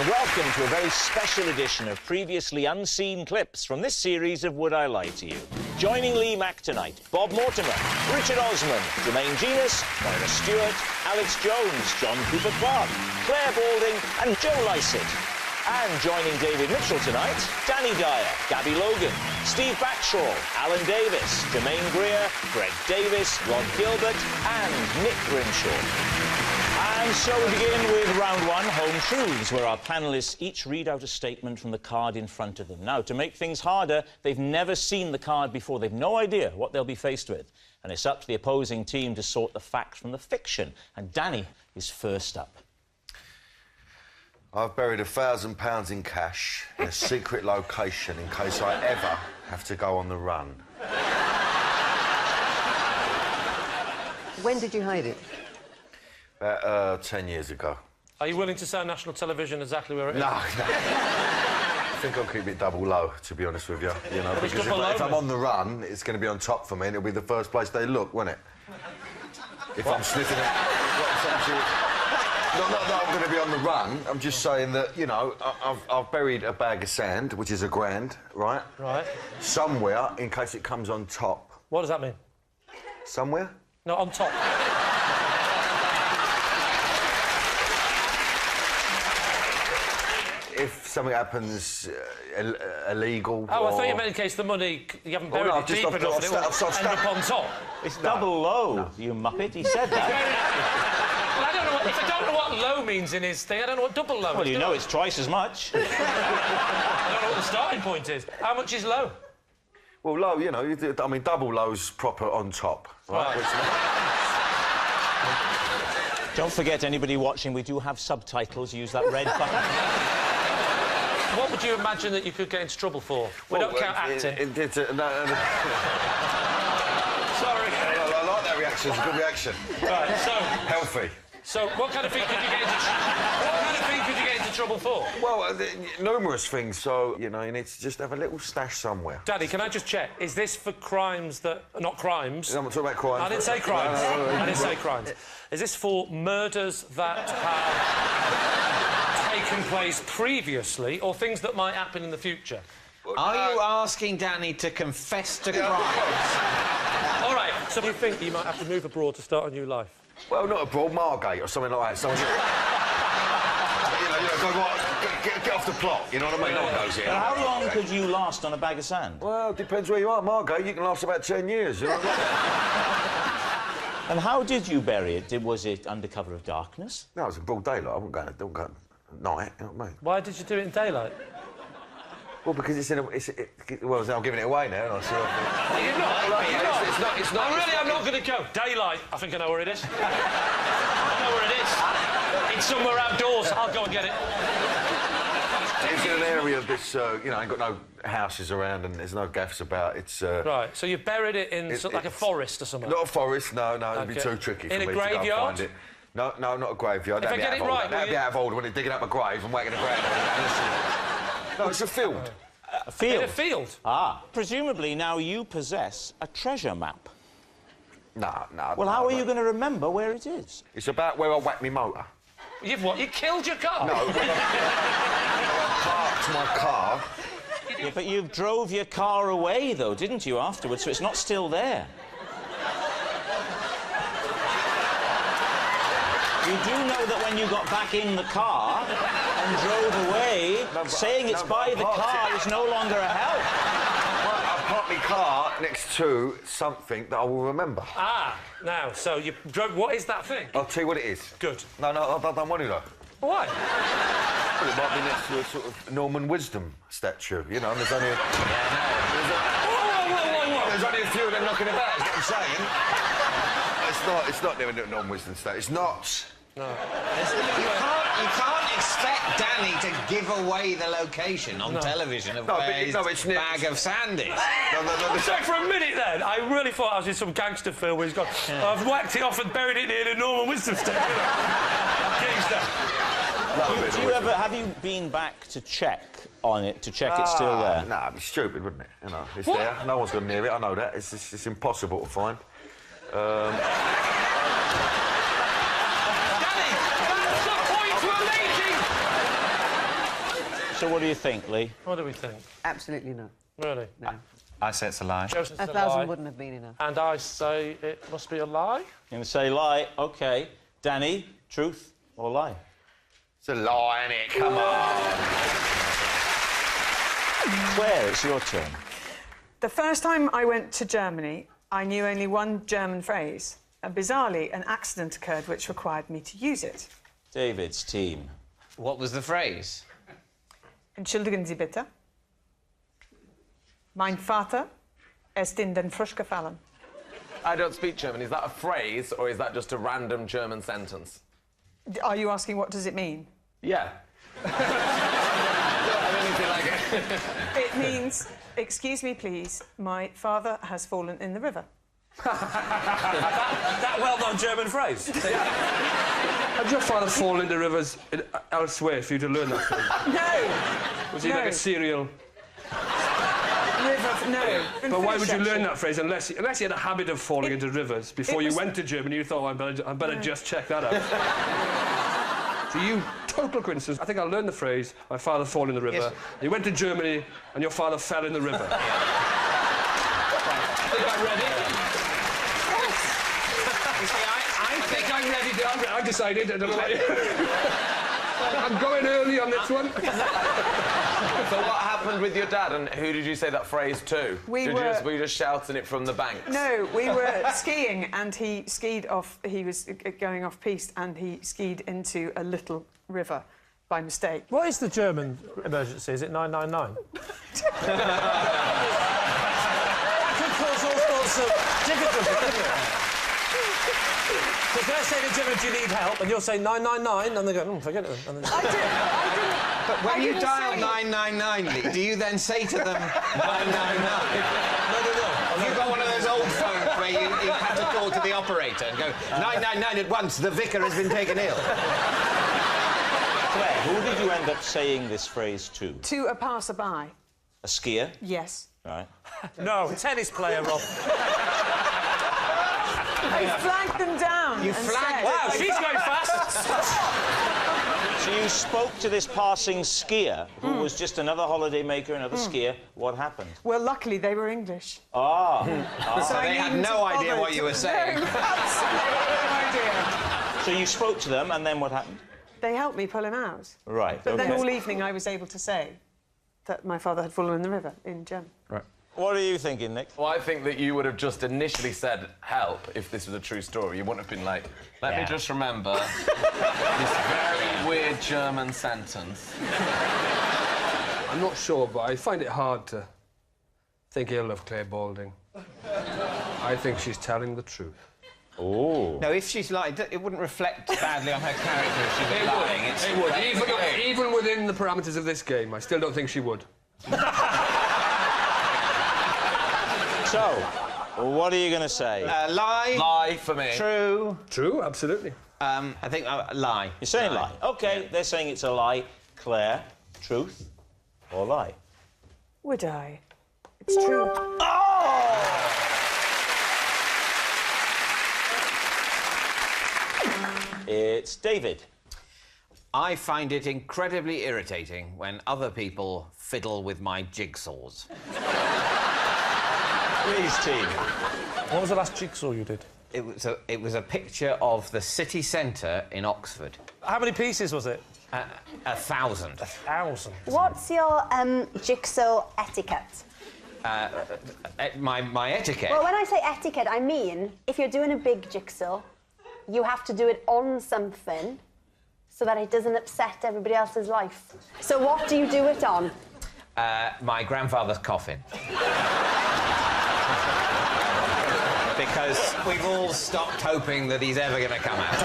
Welcome to a very special edition of previously unseen clips from this series of Would I Lie to You? Joining Lee Mack tonight, Bob Mortimer, Richard Osman, Jermaine Genus, Moira Stewart, Alex Jones, John Cooper Clarke, Claire Balding and Joe Lycett. And joining David Mitchell tonight, Danny Dyer, Gabby Logan, Steve Backshaw, Alan Davis, Jermaine Greer, Greg Davis, Rod Gilbert and Nick Grimshaw. And so we begin with round one, Home Truths, where our panellists each read out a statement from the card in front of them. Now, to make things harder, they've never seen the card before. They've no idea what they'll be faced with. And it's up to the opposing team to sort the fact from the fiction. And Danny is first up. I've buried £1,000 in cash in a secret location in case I ever have to go on the run. When did you hide it? About 10 years ago. Are you willing to say on national television exactly where it is? No. I think I'll keep it double low, to be honest with you. You know, because if I'm on the run, it's going to be on top for me and it'll be the first place they look, won't it? If I'm sniffing it. Not that I'm going to be on the run. I'm just saying that, you know, I've buried a bag of sand, which is £1,000, right? Right. Somewhere, in case it comes on top. What does that mean? Somewhere? No, on top. If something happens illegal. Oh, or... I thought you meant in case the money you haven't buried it deep enough and it will end up on top. It's double low, you muppet. He said that. Well, I don't know if I don't know what low means in his thing, I don't know what double low is. Well, you know it's twice as much. I don't know what the starting point is. How much is low? Well, low, you know, I mean, double low's proper on top, right? Don't forget, anybody watching, we do have subtitles. Use that red button. What would you imagine that you could get into trouble for? We don't count acting. Sorry. I like that reaction. It's a good reaction. Right, so... Healthy. So, what kind of thing could you get into trouble for? Well, numerous things, so, you know, you need to just have a little stash somewhere. Daddy, can I just check? Is this for crimes that... Not crimes. I'm not talking about crimes. I didn't say crimes. I didn't say crimes. Is this for murders that have taken place previously or things that might happen in the future? Are you asking Danny to confess to crimes? All right, so do you think you might have to move abroad to start a new life? Well, not abroad, Margate or something like that. Someone... get off the plot, you know what I mean? No one goes here. How long could you last on a bag of sand? Well, it depends where you are, Margate. You can last about 10 years, you know what I mean? And how did you bury it? Was it under cover of darkness? No, it was in broad daylight. I wouldn't go at night, you know what I mean? Why did you do it in daylight? Well, because it's in a... well, I'm giving it away now, aren't I? You're not. It's not. I'm not going to go. Daylight. I think I know where it is. I know where it is. It's somewhere outdoors. I'll go and get it. It's in an area that's, you know, ain't got no houses around and there's no gaffs about. It's... Right, so you buried it in like a forest or something? Not a forest, no, it'd be too tricky for me to go and find it. No, not a graveyard. If I get it right, that'd be out of order when they're digging up a grave and whacking a grave. No, it's a field. A field? In a field? Ah. Presumably now you possess a treasure map. No. Well, how are you going to remember where it is? It's about where I whacked my motor. You've what? You killed your car? No. I parked my car. Yeah, but you drove your car away, though, didn't you, afterwards, so it's not still there. You do know that when you got back in the car and drove away, saying it's by the car is no longer a help. I parked my car next to something that I will remember. Ah, now, so you drove... What is that thing? I'll tell you what it is. Good. No, I don't want to know. Why? Well, it might be next to a sort of Norman Wisdom statue, you know, and there's only... There's only a few of them knocking about, is what I'm saying. It's not near a Norman Wisdom statue. It's not... No. You can't expect Danny to give away the location on television of where his bag of sand is. No. So for a minute then, I really thought I was in some gangster film where he's gone, I've whacked it off and buried it near the Norman Wisdom statue. Have you been back to check on it, to check it's still there? No, it'd be stupid, wouldn't it? You know, it's there. No one's gone near it, I know that. It's impossible to find. So what do you think, Lee? What do we think? Absolutely not. Really? No. I say it's a lie. Joe says A it's thousand lie. wouldn't have been enough. And I say it must be a lie. You're going to say lie. OK. Danny, truth or lie? It's a lie, innit? Come on. Claire, it's your turn. The first time I went to Germany, I knew only one German phrase. And bizarrely, an accident occurred which required me to use it. David's team. What was the phrase? Entschuldigen Sie bitte. Mein Vater ist in den Frisch gefallen. I don't speak German. Is that a phrase or is that just a random German sentence? Are you asking what does it mean? Yeah. I don't know if you like it. It means, excuse me please, my father has fallen in the river. That well-known German phrase. Had your father fallen into rivers elsewhere for you to learn that phrase? No! Was he like a serial... River, no. But why would you Finnish, learn actually. that phrase unless you had a habit of falling into rivers before you went to Germany? You thought, I better just check that out. So you, total coincidence. I think I learned the phrase, my father fell in the river. Yes. You went to Germany and your father fell in the river. I think I read it. You see, I think I read it. I decided. I don't know. I'm going early on this one. So what happened with your dad and who did you say that phrase to? Were Were you just shouting it from the banks? No, we were skiing and he skied off, he was going off piste and he skied into a little river by mistake. What is the German emergency? Is it 999? That could cause all sorts of difficulty, couldn't it? Because they're saying in German, do you need help? And you'll say 999, and they go, forget it. And then... I didn't. But when I you didn't dial say- 999, Lee, do you then say to them 999? No. Have you got one of those old phones where you had to call to the operator and go 999 at once, the vicar has been taken ill? Claire, who did you end up saying this phrase to? To a passerby, A skier? yes. Right. No, tennis player, Rob. I flagged them down. You and flagged- said- Wow, she's going fast. So you spoke to this passing skier, who was just another holidaymaker, another skier. What happened? Well, luckily they were English. Ah. So I they had needn't no idea bother what you to- were saying. No, absolutely no idea. So you spoke to them, and then what happened? They helped me pull him out. Right. But then okay. all evening I was able to say that my father had fallen in the river in German. What are you thinking, Nick? Well, I think that you would have just initially said help if this was a true story. You wouldn't have been like, let me just remember this very weird German sentence. I'm not sure, but I find it hard to think ill of Claire Balding. I think she's telling the truth. Oh. No, if she's lying, it wouldn't reflect badly on her character if she was lying. It would. Even within the parameters of this game, I still don't think she would. So, what are you going to say? Lie. Lie for me. True. True, absolutely. I think lie. You're saying lie. OK, they're saying it's a lie. Claire, truth or lie? Would I? It's true. It's David. I find it incredibly irritating when other people fiddle with my jigsaws. Lee's team. What was the last jigsaw you did? It was a picture of the city centre in Oxford. How many pieces was it? 1,000. 1,000. What's your jigsaw etiquette? My etiquette. Well, when I say etiquette, I mean if you're doing a big jigsaw, you have to do it on something so that it doesn't upset everybody else's life. So what do you do it on? My grandfather's coffin. Because we've all stopped hoping that he's ever going to come out.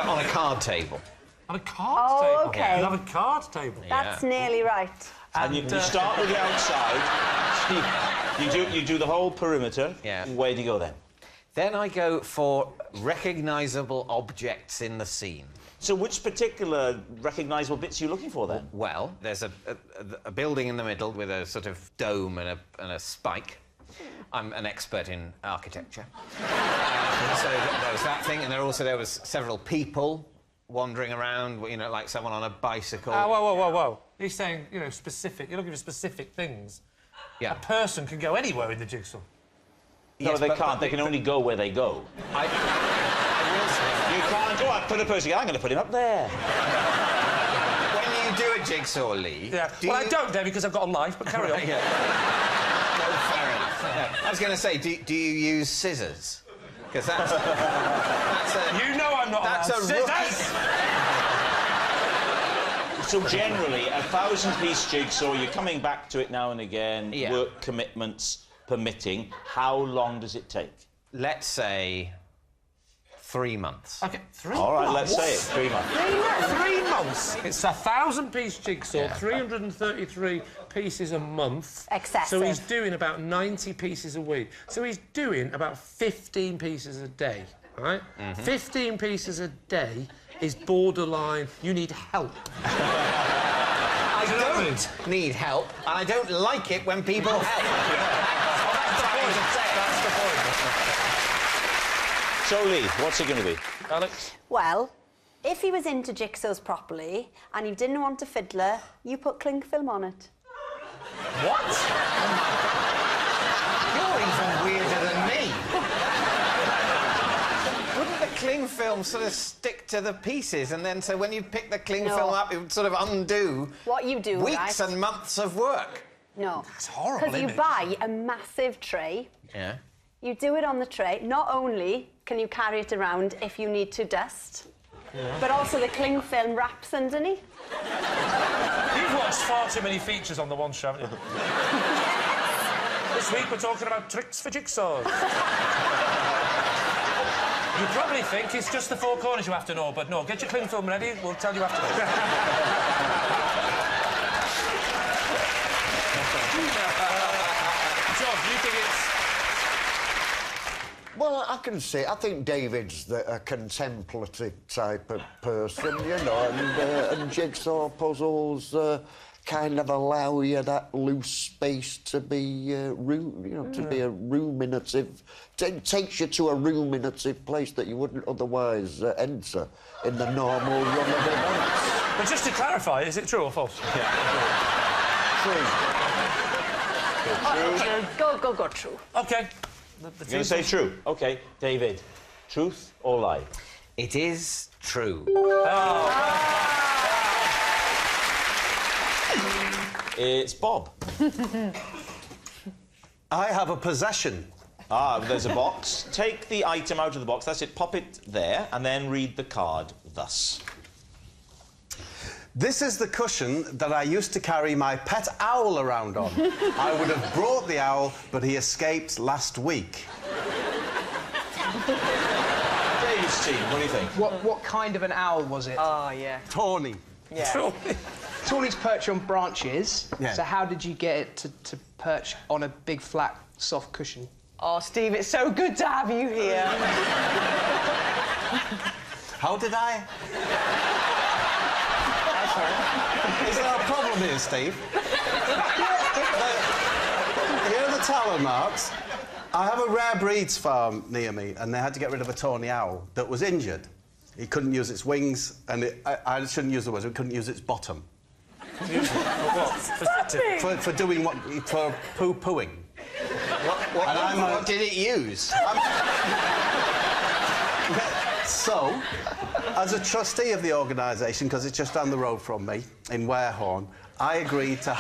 On a card table. On a card table? okay. You have a card table? That's nearly right. And you start with the outside. You do the whole perimeter. Yeah. Where do you go then? Then I go for recognisable objects in the scene. So which particular recognisable bits are you looking for then? Well, there's a building in the middle with a sort of dome and a spike. I'm an expert in architecture. So there was that thing, and there was several people wandering around, you know, like someone on a bicycle. Whoa. He's saying, you know, specific. You're looking for specific things. Yeah. A person can go anywhere in the jigsaw. No, Yes, they but- can't. They can only go where they go. I will say, You can't go. I put a person. I'm going to put him up there. when you do a jigsaw, Lee... Yeah. I don't, David, because I've got a life, but carry on. Yeah. No, fair enough. Yeah. I was going to say, do you use scissors? Because that's a... You know I'm not That's allowed. a rookie... So generally, a 1,000-piece jigsaw, you're coming back to it now and again, Yeah. work commitments permitting. How long does it take? Let's say 3 months. OK, 3 All right, months. let's say it. 3 months. 3 months. It's a 1,000-piece jigsaw, Yeah. 333 pieces a month. Excessive. So he's doing about 90 pieces a week. So he's doing about 15 pieces a day, right? 15 pieces a day is borderline, you need help. I don't need help, and I don't like it when people help. That's the point. So, Lee, what's it going to be? Alex? Well, if he was into jigsaws properly and you didn't want a fiddler, you put cling film on it. What? You're even weirder than me. Wouldn't the cling film sort of stick to the pieces, and then so when you pick the cling No. film up, it would sort of undo What you do, weeks right? and months of work? No. That's horrible, Because you isn't it? buy a massive tray, Yeah. you do it on the tray. Not only can you carry it around if you need to dust, but also the cling film wraps underneath. You've watched far too many features on the one show, haven't you? This week we're talking about tricks for jigsaws. You probably think it's just the four corners you have to know, but no, get your cling film ready, we'll tell you after this. John, do you think it's... Well, I can say, I think David's a contemplative type of person, you know, and jigsaw puzzles kind of allow you that loose space to be, to be a ruminative... It takes you to a ruminative place that you wouldn't otherwise enter in the normal run of events. But just to clarify, is it true or false? True. Go, true. OK. You're going to say true? OK. David, truth or lie? It is true. It's Bob. I have a possession. Ah, there's a box. Take the item out of the box. That's it. Pop it there and then read the card thus. This is the cushion that I used to carry my pet owl around on. I would have brought the owl, but he escaped last week. David's team, what do you think? What kind of an owl was it? Oh, yeah. Tawny. Yeah. Tawny's perch on branches. Yeah. So how did you get it to perch on a big, flat, soft cushion? Oh, Steve, it's so good to have you here. How did I? Is there a problem here, Steve? Here are the talon marks. I have a rare breeds farm near me, and they had to get rid of a tawny owl that was injured. It couldn't use its wings, and I shouldn't use the words, it couldn't use its bottom. For doing what? For poo-pooing. What did it use? So, as a trustee of the organisation, because it's just down the road from me, in Warehorn, I agreed that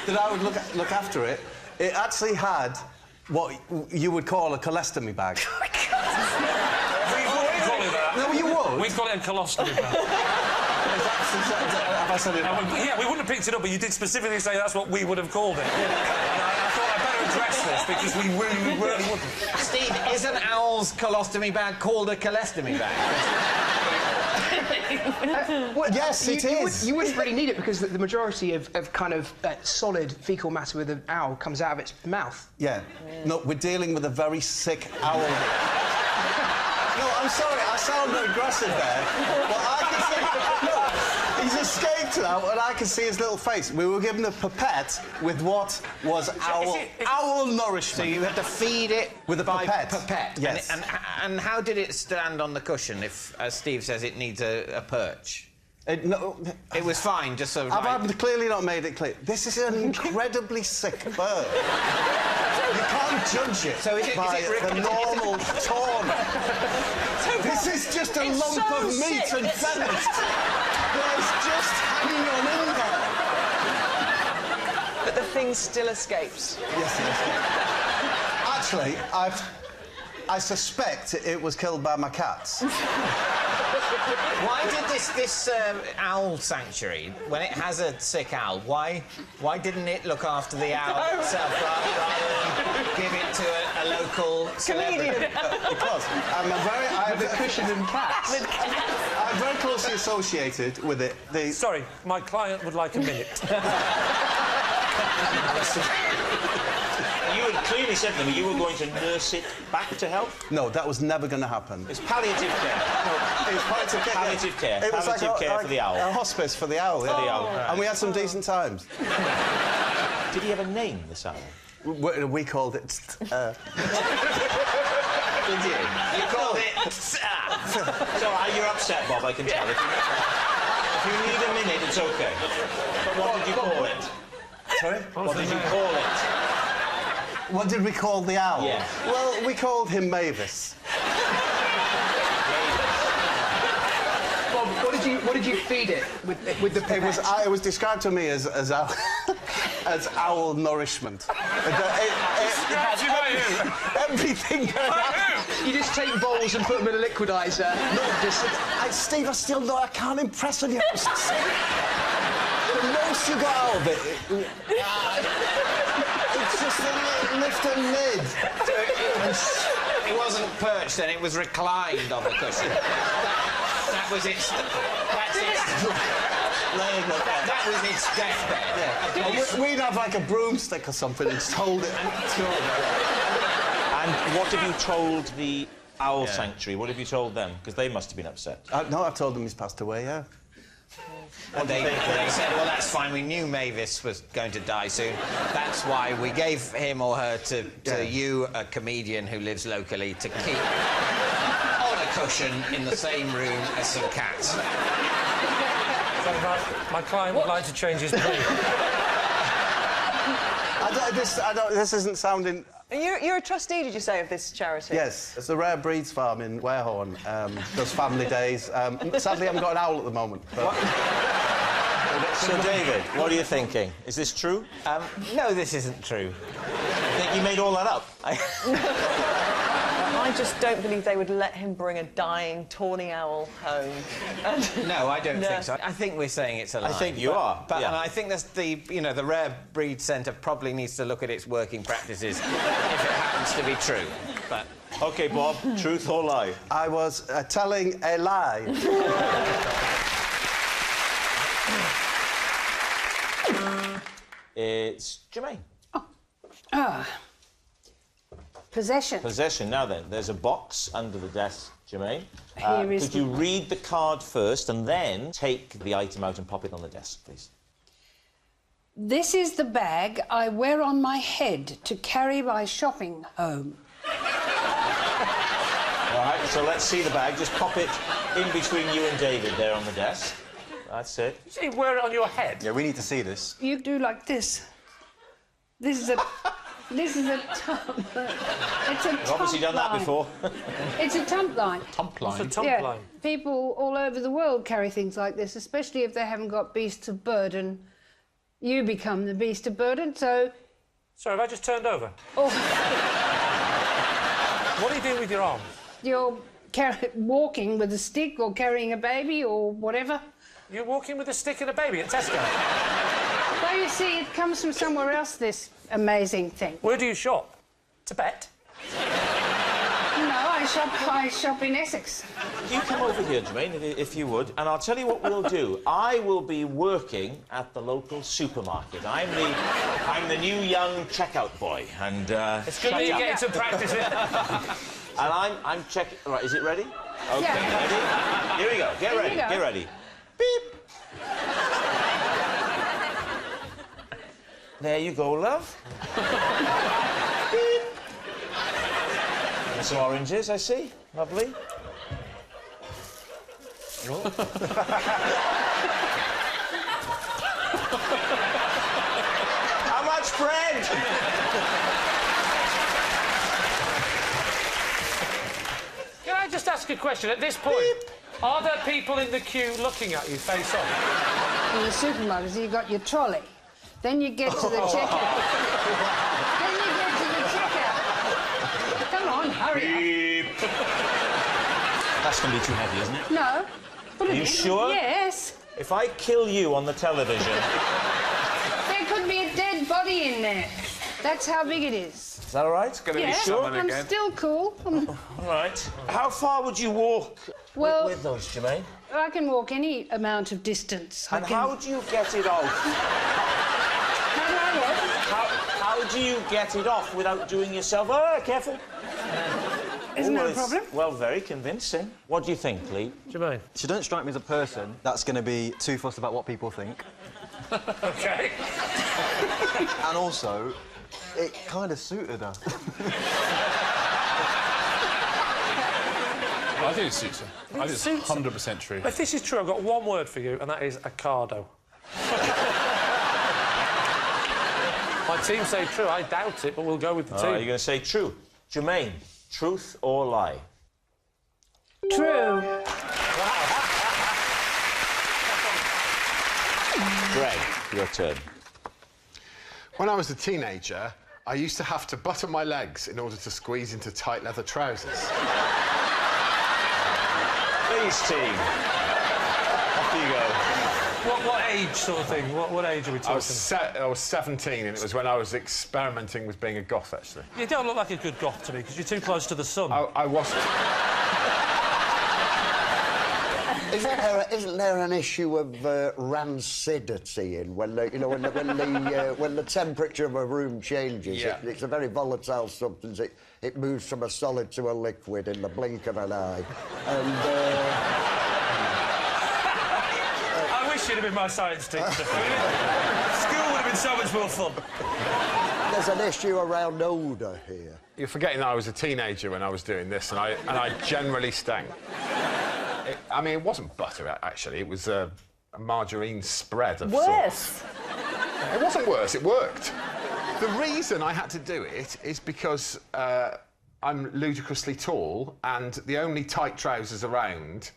I would look after it. It actually had what you would call a colostomy bag. We wouldn't call it that. No, you would. We'd call it a colostomy bag. Have I said it? Yeah, we wouldn't have picked it up, but you did specifically say that's what we would have called it. And I thought I'd better address this because we really wouldn't. Steve, is an owl's colostomy bag called a colostomy bag? Yes, it is. You wouldn't really need it because the majority of kind of solid faecal matter with an owl comes out of its mouth. Yeah. No, we're dealing with a very sick owl. No, I'm sorry, I sound aggressive there, but I can say... Look, he's escaped looked out and I could see his little face. We were given a pipette with what was owl nourishment. So you had to feed it with a pipette? Yes. And how did it stand on the cushion if, as Steve says, it needs a perch? It was fine, just sort of I've clearly not made it clear. This is an incredibly sick bird. You can't judge it, by the normal tone. This is just a lump of meat and feathers. There's just hanging on in there. But the thing still escapes. Yes, it escapes. Actually, I suspect it was killed by my cats. Why did this owl sanctuary, when it has a sick owl, why didn't it look after the owl itself rather than give it to a local celebrity? Because I have the cushion and cats. I'm very closely associated with it. Sorry, my client would like a minute. You had clearly said to me you were going to nurse it back to health? No, that was never going to happen. It's palliative care. No, it's palliative care. Palliative care. It was palliative care for the owl. A hospice for the owl. For the owl. Right. And we had some decent times. Did he have a name, this owl? We called it... Did you? You called it... It's all right, you're upset, Bob, I can tell. If you need a minute, it's OK. But what did you call it? Sorry? What did you call it? What did we call the owl? Yeah. Well, we called him Mavis. Bob, what did you feed it with the pipette? It was described to me as owl nourishment. Everything. You just take bowls and put them in a liquidizer. Steve, I can't impress on you. The most you got out of it. It's just a lift and lid. It wasn't perched then, it was reclined on the cushion. That was its... That was its deathbed. Yeah. We'd have like a broomstick or something and just hold it. And what have you told the owl sanctuary? What have you told them? Because they must have been upset. No, I've told them he's passed away, yeah. And they said, well, that's fine. We knew Mavis was going to die soon. That's why we gave him or her to you, a comedian who lives locally, to keep on a cushion in the same room as some cats. My client would like to change his plea. This isn't sounding... You're a trustee, did you say, of this charity? Yes. It's the Rare Breeds Farm in Warehorn. Does family days. Sadly, I haven't got an owl at the moment. But... So, David, what are you thinking? Is this true? No, this isn't true. I think you made all that up. I just don't believe they would let him bring a dying, tawny owl home. No, I don't think so. I think we're saying it's a lie. I think you are. But and I think that's the Rare Breed Centre probably needs to look at its working practices if it happens to be true. But OK, Bob, truth or lie? I was telling a lie. It's Jermaine. Possession. Possession. Now then, there's a box under the desk, Jermaine. Could you read the card first and then take the item out and pop it on the desk, please? This is the bag I wear on my head to carry my shopping home. All right, so let's see the bag. Just pop it in between you and David there on the desk. That's it. You say wear it on your head? Yeah, we need to see this. You do like this. This is a... This is a tump. It's a You've obviously done that before. It's a tump line. Tump line? What's a tump line? People all over the world carry things like this, especially if they haven't got beasts of burden. You become the beast of burden, so... Sorry, have I just turned over? Oh. What are you doing with your arms? You're walking with a stick or carrying a baby or whatever. You're walking with a stick and a baby at Tesco? Well, you see, it comes from somewhere else, this amazing thing. Where do you shop? Tibet? No, I shop in Essex. You come over here, Jermaine, if you would, and I'll tell you what we'll do. I will be working at the local supermarket. I'm the new young checkout boy, and it's good that you get some practice in. And I'm checking. Right, is it ready? Okay, yeah. Ready? Here we go. Get ready. Get ready. Beep. There you go, love. Beep. And some oranges, I see. Lovely. How much bread? Can I just ask a question? At this point, are there people in the queue looking at you face on? In the supermarket, so you got your trolley. Then you get to the checkout. Then you get to the checkout. Come on, hurry up. That's going to be too heavy, isn't it? No. Put Are it you in. sure? Yes. If I kill you on the television... There could be a dead body in there. That's how big it is. Is that all right? Yeah, I'm still cool. All right. How far would you walk with those, Jermaine? I can walk any amount of distance. And how do you get it off? How do you get it off without doing yourself... Oh, careful. Isn't that a problem? Well, very convincing. What do you think, Lee? Jermaine? She don't strike me as a person that's going to be too fussed about what people think. OK. And also, it kind of suited her. I think it suits her. I think it's 100% true. If this is true, I've got one word for you, and that is Ocado. My team say true. I doubt it, but we'll go with the team. You're going to say true. Jermaine, truth or lie? True. Greg, your turn. When I was a teenager, I used to have to butter my legs in order to squeeze into tight leather trousers. Please, team. Off you go. What age sort of thing? What age are we talking? I was 17, and it was when I was experimenting with being a goth, actually. You don't look like a good goth to me, because you're too close to the sun. I wasn't. Isn't there an issue of rancidity in when the temperature of a room changes? Yeah. It's a very volatile substance. It moves from a solid to a liquid in the blink of an eye. And I wish you'd have been my science teacher. School would have been so much more fun. there's an issue around odour here. You're forgetting that I was a teenager when I was doing this, and I generally stank. I mean, it wasn't butter, actually. It was a margarine spread of Worse. It wasn't worse. It worked. The reason I had to do it is because I'm ludicrously tall, and the only tight trousers around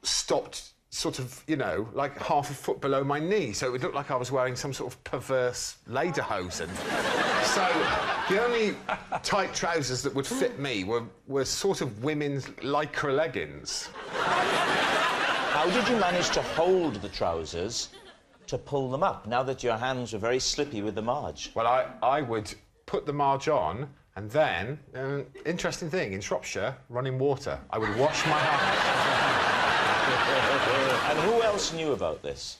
stopped sort of, you know, like half a foot below my knee, so it would look like I was wearing some sort of perverse lederhosen. So the only tight trousers that would fit me were sort of women's lycra leggings. How did you manage to hold the trousers to pull them up, now that your hands were very slippy with the marge? Well, I would put the marge on, and then, interesting thing, in Shropshire, running water. I would wash my hands. And who else knew about this?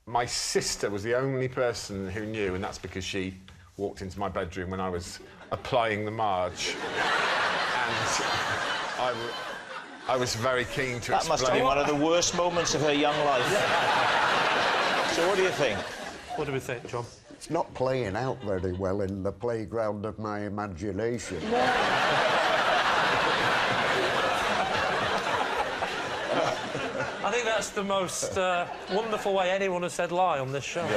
My sister was the only person who knew, and that's because she walked into my bedroom when I was applying the marge. And I was very keen to explain... That must have been one of the worst moments of her young life. So what do you think? What do we think, John? It's not playing out very well in the playground of my imagination. I think that's the most wonderful way anyone has said lie on this show.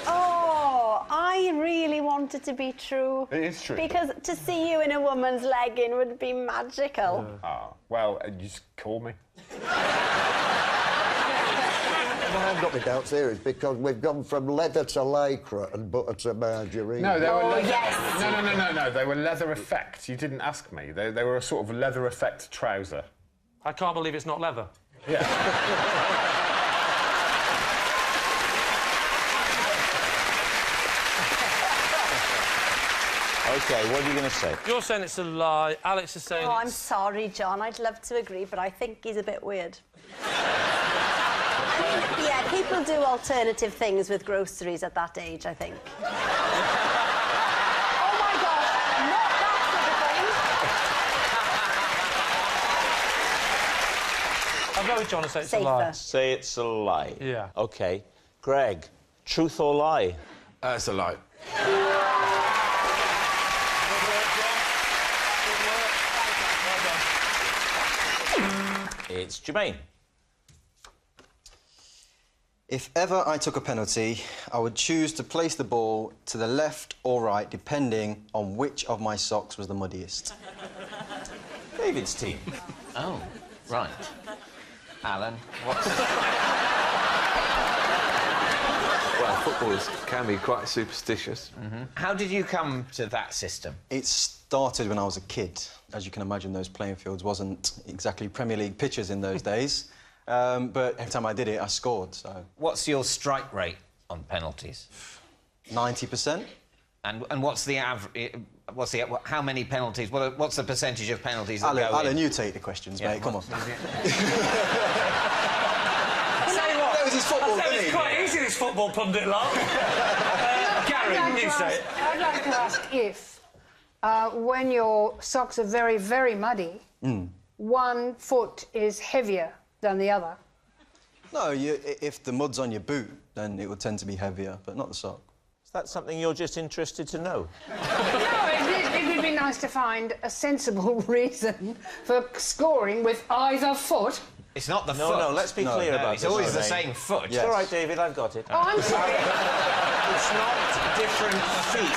Oh, I really want it to be true. It is true. Because to see you in a woman's legging would be magical. Well, you just call me. I've got my doubts here is because we've gone from leather to lycra and butter to margarine. No, they were leather... yes. No. They were leather effect. You didn't ask me. They were a sort of leather effect trouser. I can't believe it's not leather. Yeah. OK, what are you going to say? You're saying it's a lie. Alex is saying Oh, I'm sorry, John. I'd love to agree, but I think he's a bit weird. Yeah, people do alternative things with groceries at that age, I think. Oh, my gosh, not that sort of thing. I've go with John and say it's a Safer. lie. Say it's a lie. Yeah. OK. Greg, truth or lie? It's a lie. It's Jermaine. If ever I took a penalty, I would choose to place the ball to the left or right, depending on which of my socks was the muddiest. David's team. Oh, right. Alan, what's... Well, footballers can be quite superstitious. How did you come to that system? It started when I was a kid. As you can imagine, those playing fields wasn't exactly Premier League pitches in those days. But every time I did it, I scored, so... What's your strike rate on penalties? 90%. And what's the average... how many penalties... What's the percentage of penalties that go in? Alan, you take the questions, mate. Come on. That was his football, didn't he? It's quite easy, this football pundit lot. Gary, you say it. I'd like to ask if, when your socks are very, very muddy, one foot is heavier than the other. No, if the mud's on your boot, then it would tend to be heavier, but not the sock. Is that something you're just interested to know? No, it would be nice to find a sensible reason for scoring with either foot. It's not the foot. No, let's be clear about it's this. It's always the Jermaine. same foot. It's all right, David, I've got it. Oh, I'm sorry. It's not different feet.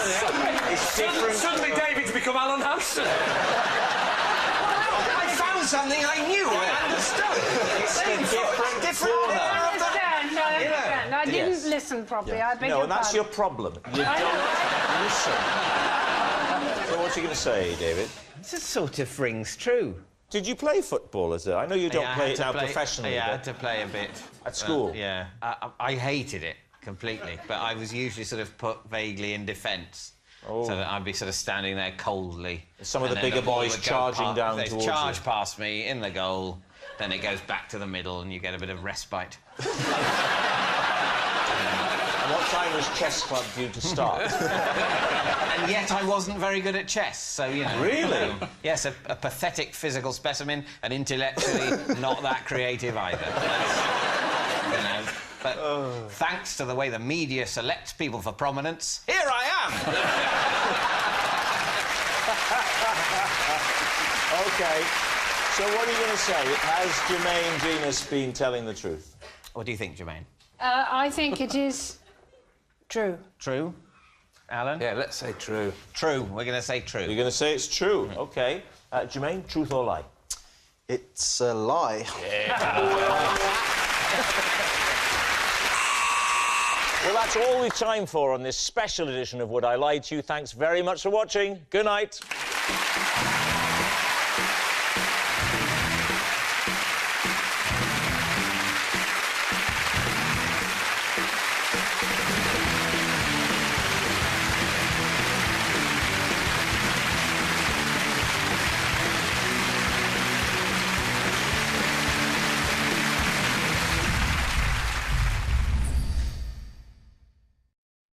It's different... Suddenly David's become Alan Hampson. I found something I knew. I understood. It's a different I understand. I understand. I didn't listen properly. I beg No, your and that's pardon. your problem. You don't listen. So what's you going to say, David? This sort of rings true. Did you play football as a... I know you don't Yeah, I play had it to now play- professionally, Yeah, I but... had to play a bit. At school? Yeah. I hated it completely, but I was usually sort of put vaguely in defence. Oh. So that I'd be sort of standing there coldly. Some of and the then bigger ball boys would go charging down they'd towards charge you. past me in the goal, then it goes back to the middle and you get a bit of respite. And what time was chess club due to start? And yet I wasn't very good at chess, so, you know... Really? Yes, a pathetic physical specimen and intellectually not that creative either. You know, but thanks to the way the media selects people for prominence, here I am! OK. So what are you going to say? Has Jermaine Genus been telling the truth? What do you think, Jermaine? I think it is true. True? Alan? Yeah, let's say true. True. We're going to say true. You're going to say it's true. OK. Jermaine, truth or lie? It's a lie. Well, that's all we've time for on this special edition of Would I Lie to You. Thanks very much for watching. Good night.